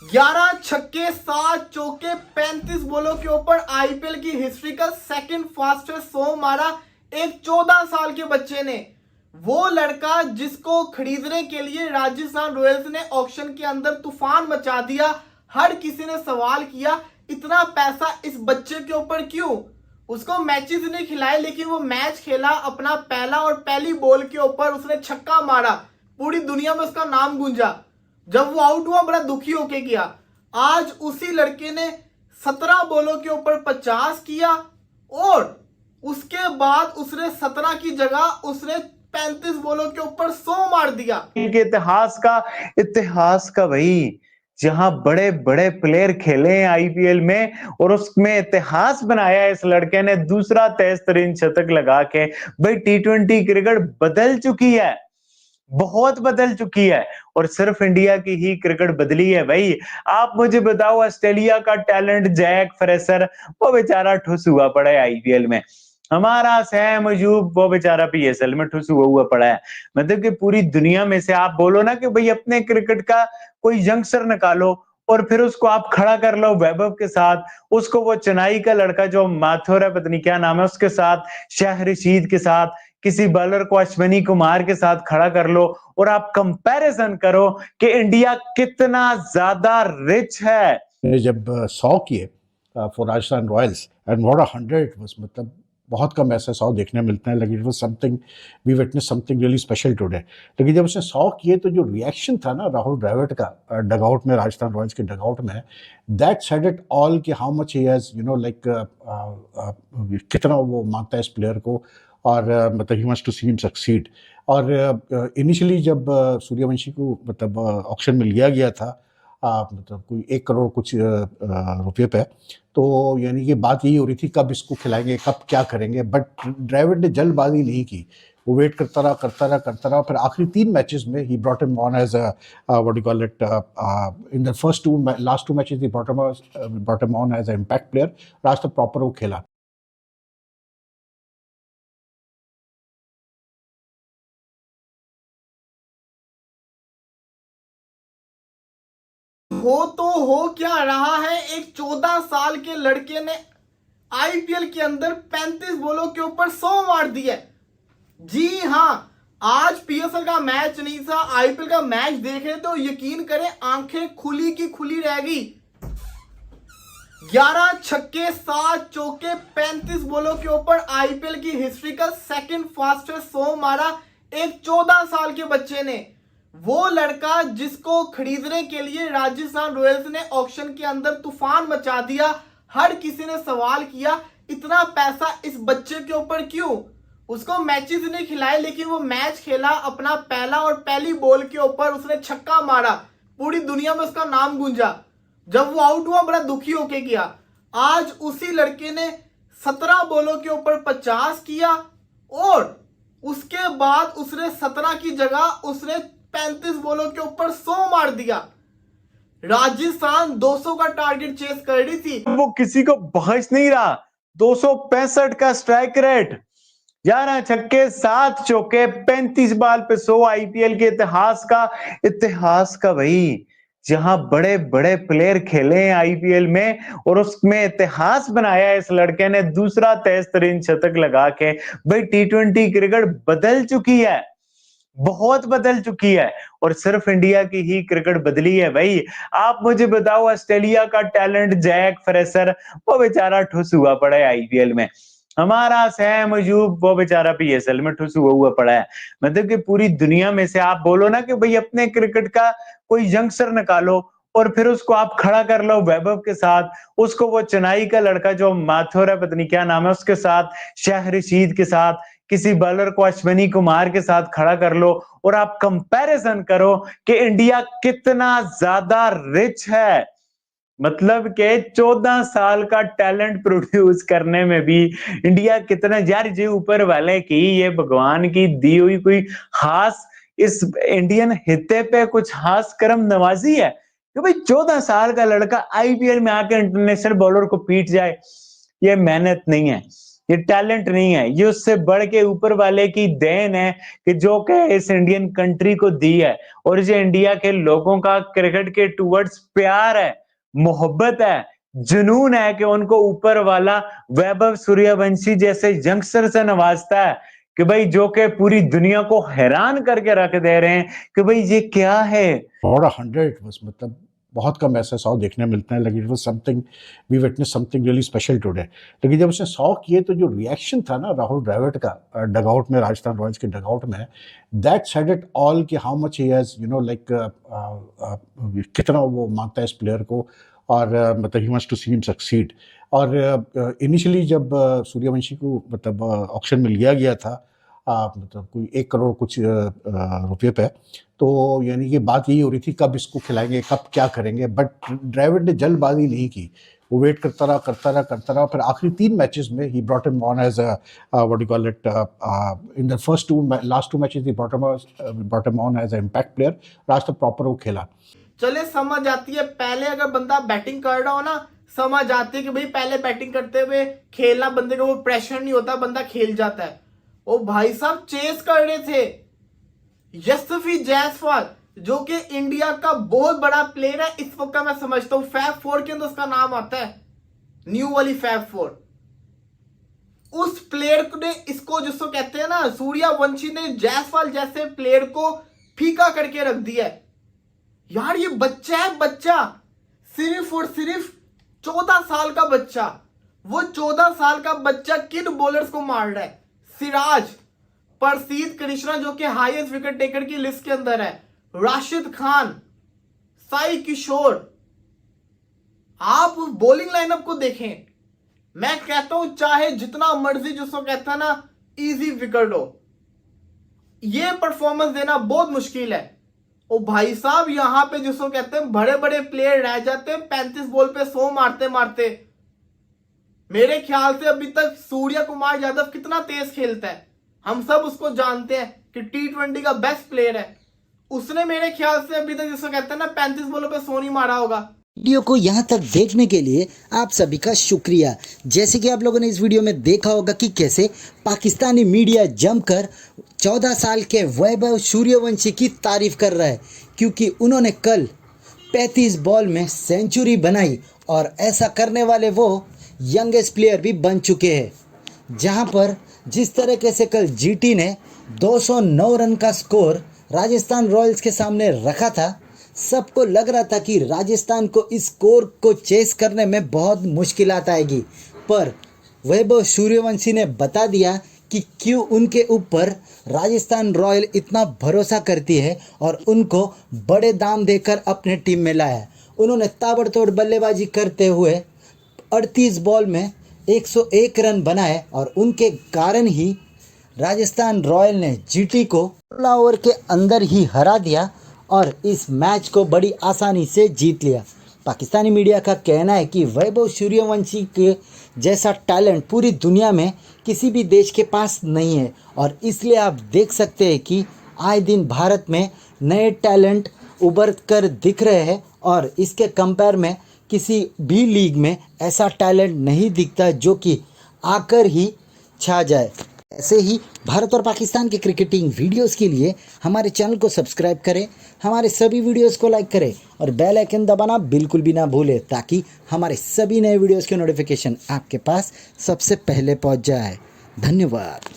11 छक्के 7 चौके 35 बॉलों के ऊपर आईपीएल की हिस्ट्री का सेकंड फास्टेस्ट 100 मारा एक 14 साल के बच्चे ने। वो लड़का जिसको खरीदने के लिए राजस्थान रॉयल्स ने ऑक्शन के अंदर तूफान मचा दिया। हर किसी ने सवाल किया इतना पैसा इस बच्चे के ऊपर क्यों। उसको मैचेस नहीं खिलाए लेकिन वो मैच खेला, अपना पहला और पहली बॉल के ऊपर उसने छक्का मारा, पूरी दुनिया में उसका नाम गूंजा। जब वो आउट हुआ बड़ा दुखी होके गया। आज उसी लड़के ने 17 बॉलों के ऊपर 50 किया और उसके बाद उसने 17 की जगह उसने 35 बॉलों के ऊपर 100 मार दिया। इतिहास का भाई, जहां बड़े बड़े प्लेयर खेले हैं आईपीएल में और उसमें इतिहास बनाया है इस लड़के ने दूसरा तेज तरीन शतक लगा के। भाई टी20 क्रिकेट बदल चुकी है, बहुत बदल चुकी है और सिर्फ इंडिया की ही क्रिकेट बदली है भाई। आप मुझे बताओ, ऑस्ट्रेलिया का टैलेंट जैक फ्रेशर वो बेचारा ठुस हुआ पड़ा है आईपीएल में। हमारा सैम अयूब वो बेचारा पीएसएल में ठुस हुआ पड़ा है। मतलब कि पूरी दुनिया में से आप बोलो ना कि भाई अपने क्रिकेट का कोई यंगस्टर निकालो और फिर उसको आप खड़ा कर लो वैभव के साथ, उसको वो चेन्नई का लड़का जो माथुर है, पता नहीं क्या नाम है, उसके साथ, शाह रशीद के साथ, किसी बॉलर को अश्विनी कुमार के साथ खड़ा कर लो और आप कंपैरिजन करो कि इंडिया कितना ज्यादा रिच है। जब 100 किए for Rajasthan Royals and what a 100 was, मतलब बहुत कम ऐसे 100 देखने मिलते हैं, लेकिन it was something, we witness something really special today. लेकिन जब उसने 100 किए तो जो रिएक्शन था ना राहुल द्रविड़ का डगआउट में, राजस्थान रॉयल्स के डगआउट में, दैट सेड इट ऑल कि how much he has like कितना वो मानता है इस प्लेयर को और मतलब he wants to see him succeed. और इनिशियली जब सूर्यवंशी को मतलब ऑक्शन में लिया गया था मतलब कोई 1 करोड़ कुछ रुपये पे, तो यानी कि बात यही हो रही थी कब इसको खिलाएंगे, कब क्या करेंगे। बट ड्राविड ने जल्दबाजी नहीं की, वो वेट करता रहा। फिर आखिरी 3 मैचेस में he brought him on as what you call it, in the last 2 matches he brought him on as a impact player. आज तक प्रॉपर वो खेला। हो क्या रहा है, एक 14 साल के लड़के ने आईपीएल के अंदर 35 बॉलों के ऊपर 100 मार दिया। जी हां, आज पीएसएल का मैच नहीं था, आईपीएल का मैच देखे तो यकीन करें आंखें खुली की खुली रह गई। 11 छक्के 7 चौके 35 बॉलों के ऊपर आईपीएल की हिस्ट्री का सेकंड फास्टेस्ट 100 मारा एक 14 साल के बच्चे ने। वो लड़का जिसको खरीदने के लिए राजस्थान रॉयल्स ने ऑक्शन के अंदर तूफान मचा दिया। हर किसी ने सवाल किया इतना पैसा इस बच्चे के ऊपर क्यों। उसको मैचेस नहीं खिलाए लेकिन वो मैच खेला, अपना पहला और पहली बॉल के ऊपर उसने छक्का मारा, पूरी दुनिया में उसका नाम गूंजा। जब वो आउट हुआ बड़ा दुखी होके गया। आज उसी लड़के ने 17 बॉलों के ऊपर 50 किया और उसके बाद उसने 17 की जगह उसने 35 बॉलों के ऊपर 100 मार दिया। राजस्थान 200 का टारगेट चेस कर रही थी, वो किसी को बख्श नहीं रहा। 265 का स्ट्राइक रेट, 11 छक्के 7 चौके 35 बॉल पे 100, आईपीएल के इतिहास का भाई, जहां बड़े बड़े प्लेयर खेले हैं आईपीएल में और उसमें इतिहास बनाया है इस लड़के ने दूसरा तेज तरीन शतक लगा के। भाई टी20 क्रिकेट बदल चुकी है, बहुत बदल चुकी है और सिर्फ इंडिया की ही क्रिकेट बदली है भाई। आप मुझे बताओ, ऑस्ट्रेलिया का टैलेंट जैक फ्रेशर वो बेचारा ठुस हुआ पड़ा है आईपीएल में। हमारा सैम अयूब वो बेचारा पीएसएल में ठुस हुआ पड़ा है। मतलब कि पूरी दुनिया में से आप बोलो ना कि भाई अपने क्रिकेट का कोई यंगस्टर निकालो और फिर उसको आप खड़ा कर लो वैभव के साथ, उसको वो चेन्नई का लड़का जो माथुर है, पता नहीं क्या नाम है, उसके साथ, शाह रशीद के साथ, किसी बॉलर को अश्विनी कुमार के साथ खड़ा कर लो और आप कंपैरिजन करो कि इंडिया कितना ज्यादा रिच है। मतलब के 14 साल का टैलेंट प्रोड्यूस करने में भी इंडिया कितना, यार ये ऊपर वाले की, ये भगवान की दी हुई कोई खास इस इंडियन हिते पे कुछ खास करम नवाजी है कि भाई 14 साल का लड़का आईपीएल में आकर इंटरनेशनल बॉलर को पीट जाए। ये मेहनत नहीं है, ये टैलेंट नहीं है, ये उससे बढ़ के ऊपर वाले की देन है कि जो कि इस इंडियन कंट्री को दी है। और ये इंडिया के लोगों का क्रिकेट के टुवर्ड्स प्यार है, मोहब्बत है, जुनून है कि उनको ऊपर वाला वैभव सूर्यवंशी जैसे यंगस्टर से नवाजता है कि भाई जो कि पूरी दुनिया को हैरान करके रख दे रहे हैं कि भाई ये क्या है। और 100 बस मतलब बहुत कम ऐसे 100 देखने मिलते हैं, लेकिन it was something, we witness something really special today. लेकिन जब उसने 100 किए तो जो रिएक्शन था ना राहुल द्रविड़ का डगआउट में, राजस्थान रॉयल्स के डगआउट में, दैट सेड इट ऑल कि how much he has you know like कितना वो मानता है इस प्लेयर को, और मतलब he wants to see him succeed. और इनिशियली जब सूर्यवंशी को मतलब ऑक्शन में लिया गया था मतलब कोई 1 करोड़ कुछ रुपये पे, तो यानी ये बात यही हो रही थी कब इसको खिलाएंगे, कब क्या करेंगे, बट ड्राविड ने जल्दबाजी नहीं की, वो वेट करता रहा। फिर आखिरी 3 मैचेस में he brought him on as what you call it, in the first last 2 matches he brought him on as a impact player. आज तक प्रॉपर वो खेला। चले समझ आती है, पहले अगर बंदा बैटिंग कर रहा हो ना, समझ आती है कि भाई पहले बैटिंग करते हुए खेलना, बंदे को वो प्रेशर नहीं होता, बंदा खेल जाता है। ओ भाई साहब चेस कर रहे थे यशस्वी जायसवाल, जो कि इंडिया का बहुत बड़ा प्लेयर है इस वक्त का, मैं समझता हूं फैब 4 के अंदर उसका नाम आता है, न्यू वाली फैब 4। उस प्लेयर ने इसको, जिसको कहते हैं ना सूर्यवंशी ने, जायसवाल जैसे प्लेयर को फीका करके रख दिया है। यार ये बच्चा है, बच्चा, सिर्फ और सिर्फ 14 साल का बच्चा। वो 14 साल का बच्चा किन बॉलर्स को मार रहा है। सिराज, प्रसीद कृष्णा जो कि हाईएस्ट विकेट टेकर की लिस्ट के अंदर है, राशिद खान, साई किशोर। आप बॉलिंग लाइनअप को देखें, मैं कहता हूं चाहे जितना मर्जी जिसको कहता है ना इजी विकेट हो, ये परफॉर्मेंस देना बहुत मुश्किल है। ओ भाई साहब यहां पे जिसको कहते हैं बड़े बड़े प्लेयर रह जाते हैं 35 बॉल पे 100 मारते मारते। मेरे ख्याल से अभी तक सूर्य कुमार यादव कितना तेज खेलता है, हम सब उसको जानते हैं कि T20 का बेस्ट प्लेयर है। उसने मेरे ख्याल से अभी तक जिसको कहते हैं ना 35 बॉलों पे 100 नहीं मारा होगा। वीडियो को यहाँ तक देखने के लिए आप सभी का शुक्रिया। जैसे कि आप लोगों ने इस वीडियो में देखा होगा कि कैसे पाकिस्तानी मीडिया जमकर 14 साल के वैभव सूर्यवंशी की तारीफ कर रहा है, क्योंकि उन्होंने कल 35 बॉल में सेंचुरी बनाई और ऐसा करने वाले वो यंगेस्ट प्लेयर भी बन चुके हैं। जहां पर जिस तरीके से कल जीटी ने 209 रन का स्कोर राजस्थान रॉयल्स के सामने रखा था, सबको लग रहा था कि राजस्थान को इस स्कोर को चेस करने में बहुत मुश्किलात आएगी, पर वैभव सूर्यवंशी ने बता दिया कि क्यों उनके ऊपर राजस्थान रॉयल इतना भरोसा करती है और उनको बड़े दाम देकर अपने टीम में लाया। उन्होंने ताबड़तोड़ बल्लेबाजी करते हुए 38 बॉल में 101 रन बनाए और उनके कारण ही राजस्थान रॉयल ने जीटी को 16 ओवर के अंदर ही हरा दिया और इस मैच को बड़ी आसानी से जीत लिया। पाकिस्तानी मीडिया का कहना है कि वैभव सूर्यवंशी के जैसा टैलेंट पूरी दुनिया में किसी भी देश के पास नहीं है, और इसलिए आप देख सकते हैं कि आए दिन भारत में नए टैलेंट उभर कर दिख रहे हैं और इसके कंपेयर में किसी भी लीग में ऐसा टैलेंट नहीं दिखता जो कि आकर ही छा जाए। ऐसे ही भारत और पाकिस्तान के क्रिकेटिंग वीडियोस के लिए हमारे चैनल को सब्सक्राइब करें, हमारे सभी वीडियोस को लाइक करें और बेल आइकन दबाना बिल्कुल भी ना भूलें, ताकि हमारे सभी नए वीडियोस के नोटिफिकेशन आपके पास सबसे पहले पहुंच जाए। धन्यवाद।